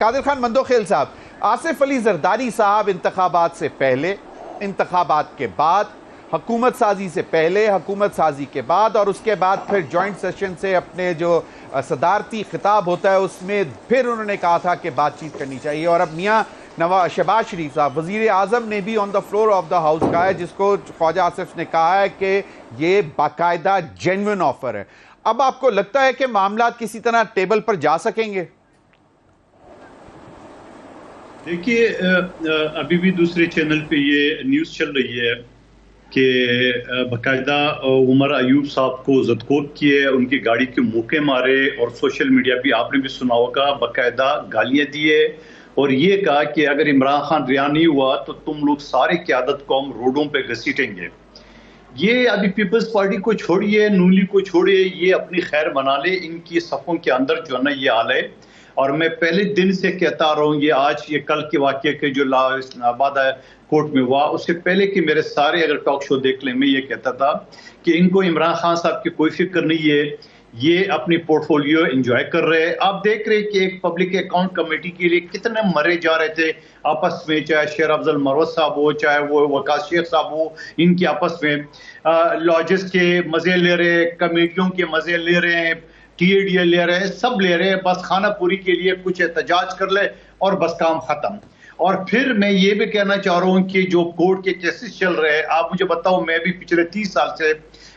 قادر خان مندوخیل صاحب، آصف علی زرداری صاحب انتخابات سے پہلے، انتخابات کے بعد، حکومت سازی سے پہلے، حکومت سازی کے بعد اور اس کے بعد پھر جوائنٹ سیشن سے اپنے جو صدارتی خطاب ہوتا ہے اس میں پھر انہوں نے کہا تھا کہ بات چیت کرنی چاہیے، اور اب میاں شہباز شریف صاحب وزیر اعظم نے بھی on the floor of the house کہا ہے، جس کو خواجہ آصف نے کہا ہے کہ یہ باقاعدہ جینوئن آفر ہے۔ اب آپ کو لگتا ہے کہ معاملات کسی طرح ٹیبل پر جا سکیں گے؟ دیکھیے، ابھی بھی دوسرے چینل پہ یہ نیوز چل رہی ہے کہ باقاعدہ عمر ایوب صاحب کو زدکوب کیے، ان کی گاڑی کے موقع مارے، اور سوشل میڈیا پہ آپ نے بھی سنا ہوگا باقاعدہ گالیاں دیے، اور یہ کہا کہ اگر عمران خان رہا نہیں ہوا تو تم لوگ سارے قیادت کو ہم روڈوں پہ گھسیٹیں گے۔ یہ ابھی پیپلز پارٹی کو چھوڑیے، نون لیگ کو چھوڑیے، یہ اپنی خیر بنا لے، ان کی صفوں کے اندر جو ہے نا یہ حال ہے۔ اور میں پہلے دن سے کہتا رہا ہوں، یہ آج یہ کل کے واقعے کے جو اسلام آباد کورٹ میں ہوا، اس سے پہلے کہ میرے سارے اگر ٹاک شو دیکھ لیں، میں یہ کہتا تھا کہ ان کو عمران خان صاحب کی کوئی فکر نہیں ہے، یہ اپنی پورٹ فولیو انجوائے کر رہے ہیں۔ آپ دیکھ رہے کہ ایک پبلک اکاؤنٹ کمیٹی کے لیے کتنے مرے جا رہے تھے آپس میں، چاہے شیر افضل مروت صاحب ہو، چاہے وہ وقاص شیخ صاحب ہو، ان کے آپس میں لاجز کے مزے لے رہے، کمیٹیوں کے مزے لے رہے ہیں، ٹی اے ڈی اے لے رہے ہیں، سب لے رہے ہیں، بس خانہ پوری کے لیے کچھ احتجاج کر لے اور بس کام ختم۔ اور پھر میں یہ بھی کہنا چاہ رہا ہوں کہ جو کورٹ کے کیسز چل رہے ہیں، آپ مجھے بتاؤ، میں بھی پچھلے 30 سال سے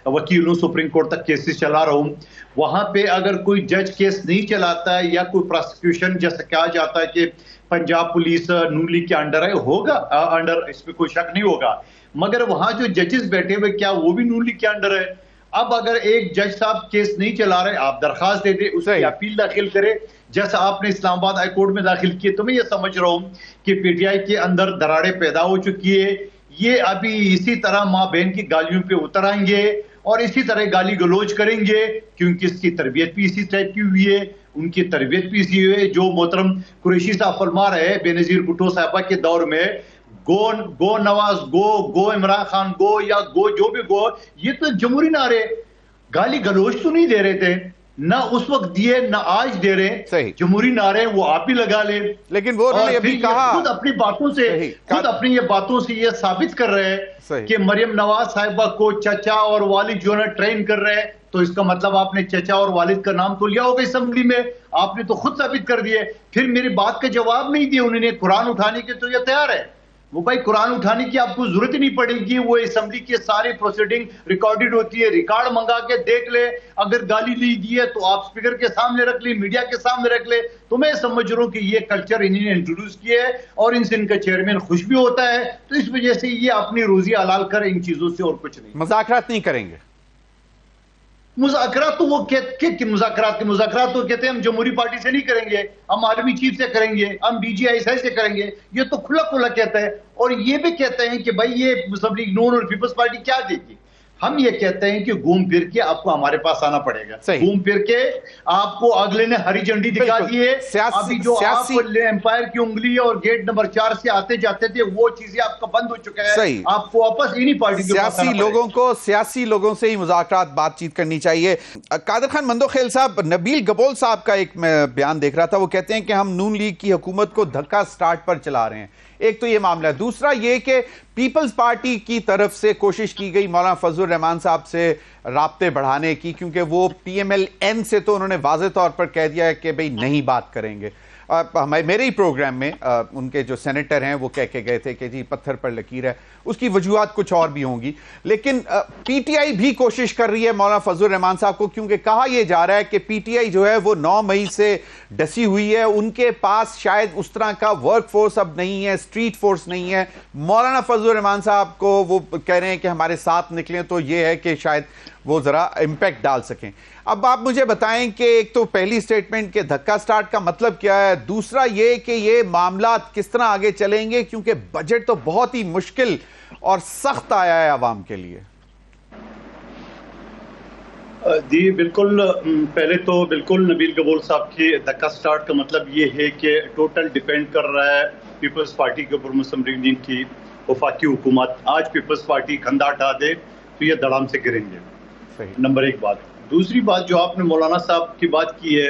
وکیل ہوں، سپریم کورٹ تک کیسز چلا رہا ہوں، وہاں پہ اگر کوئی جج کیس نہیں چلاتا ہے یا کوئی پراسیکیوشن جیسا کہا جاتا ہے کہ پنجاب پولیس نون لیگ کے انڈر ہے، ہوگا انڈر، اس پہ کوئی شک نہیں ہوگا، مگر وہاں جو ججز بیٹھے ہوئے کیا وہ بھی نون لیگ کے انڈر ہے؟ اب اگر ایک جج صاحب کیس نہیں چلا رہے، آپ درخواست دے دیں، اس کی اپیل داخل کرے، جیسا آپ نے اسلام آباد ہائی کورٹ میں داخل کیے۔ تو میں یہ سمجھ رہا ہوں کہ پی ٹی آئی کے اندر دراڑیں پیدا ہو چکی ہے، یہ ابھی اسی طرح ماں بہن کی گالیوں پہ اتر آئیں گے اور اسی طرح گالی گلوچ کریں گے، کیونکہ اس کی تربیت بھی اسی ٹائپ کی ہوئی ہے، ان کی تربیت بھی اسی ہوئی ہے۔ جو محترم قریشی صاحب فرما رہے ہیں بے نظیر بھٹو صاحبہ کے دور میں، گو نواز گو عمران خان گو، یا گو جو بھی گو، یہ تو جمہوری نعرے، گالی گلوچ تو نہیں دے رہے تھے، نہ اس وقت دیے نہ آج دے رہے، جمہوری نعرے وہ آپ ہی لگا لیں۔ لیکن وہ انہوں نے ابھی کہا، خود اپنی یہ باتوں سے یہ ثابت کر رہے ہیں کہ مریم نواز صاحبہ کو چچا اور والد جو ہے ٹرین کر رہے ہیں، تو اس کا مطلب آپ نے چچا اور والد کا نام تو لیا ہوگا اسمبلی میں، آپ نے تو خود ثابت کر دیے۔ پھر میری بات کا جواب نہیں دیا، انہوں نے قرآن اٹھانے کے تو یہ تیار ہے، وہ بھائی قرآن اٹھانے کی آپ کو ضرورت ہی نہیں پڑے گی، وہ اسمبلی کے ساری پروسیڈنگ ریکارڈڈ ہوتی ہے، ریکارڈ منگا کے دیکھ لے، اگر گالی نہیں دی ہے تو آپ سپیکر کے سامنے رکھ لیں، میڈیا کے سامنے رکھ لیں۔ تو میں سمجھ رہا ہوں کہ یہ کلچر انہوں نے انٹروڈیوس کیا ہے، اور ان سے ان کا چیئرمین خوش بھی ہوتا ہے، تو اس وجہ سے یہ اپنی روزی حلال کر ان چیزوں سے، اور کچھ نہیں۔ مذاکرات نہیں کریں گے؟ مذاکرات تو وہ مذاکرات تو کہتے ہیں ہم جمہوری پارٹی سے نہیں کریں گے، ہم عالمی چیف سے کریں گے، ہم بی جی آئی سے کریں گے، یہ تو کھلا کہتا ہے۔ اور یہ بھی کہتے ہیں کہ بھائی یہ مسلم لیگ نون اور پیپلز پارٹی کیا دے گی؟ ہم یہ کہتے ہیں کہ گھوم پھر کے آپ کو ہمارے پاس آنا پڑے گا، گھوم پھر کے آپ کو اگلے نے ہری جھنڈی دکھا دی ہے، ابھی جو آپ امپائر کی انگلی اور گیٹ نمبر 4 سے آتے جاتے تھے وہ چیزیں آپ کا بند ہو چکا ہے، آپ کو واپس انہی پارٹی کے پاس آنا پڑے گا۔ سیاسی لوگوں سے ہی مذاکرات بات چیت کرنی چاہیے۔ قادر خان مندوخیل صاحب، نبیل گبول صاحب کا ایک میں بیان دیکھ رہا تھا، وہ کہتے ہیں کہ ہم نون لیگ کی حکومت کو دھکا سٹارٹ پر چلا رہے ہیں۔ ایک تو یہ معاملہ ہے، دوسرا یہ کہ پیپلز پارٹی کی طرف سے کوشش کی گئی مولانا فضل الرحمان صاحب سے رابطے بڑھانے کی، کیونکہ وہ پی ایم ایل این سے تو انہوں نے واضح طور پر کہہ دیا ہے کہ بھئی نہیں بات کریں گے۔ میرے ہی پروگرام میں ان کے جو سینیٹر ہیں وہ کہہ کے گئے تھے کہ جی پتھر پر لکیر ہے، اس کی وجوہات کچھ اور بھی ہوں گی، لیکن پی ٹی آئی بھی کوشش کر رہی ہے مولانا فضل الرحمان صاحب کو، کیونکہ کہا یہ جا رہا ہے کہ پی ٹی آئی جو ہے وہ 9 مئی سے ڈسی ہوئی ہے، ان کے پاس شاید اس طرح کا ورک فورس اب نہیں ہے، اسٹریٹ فورس نہیں ہے۔ مولانا فضل الرحمان صاحب کو وہ کہہ رہے ہیں کہ ہمارے ساتھ نکلیں، تو یہ ہے کہ شاید وہ ذرا امپیکٹ ڈال سکیں۔ اب آپ مجھے بتائیں کہ ایک تو پہلی سٹیٹمنٹ کے دھکا سٹارٹ کا مطلب کیا ہے، دوسرا یہ کہ یہ معاملات کس طرح آگے چلیں گے، کیونکہ بجٹ تو بہت ہی مشکل اور سخت آیا ہے عوام کے لیے۔ جی بالکل، پہلے تو بالکل نبیل گبول صاحب کی دھکا سٹارٹ کا مطلب یہ ہے کہ ٹوٹل ڈیپینڈ کر رہا ہے پیپلز پارٹی کے اوپر مسلم لیگ کی وفاقی حکومت۔ آج پیپلز پارٹی کھندا ہٹا دے تو یہ دڑام سے گریں گے، نمبر ایک بات۔ دوسری بات جو آپ نے مولانا صاحب کی بات کی ہے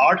8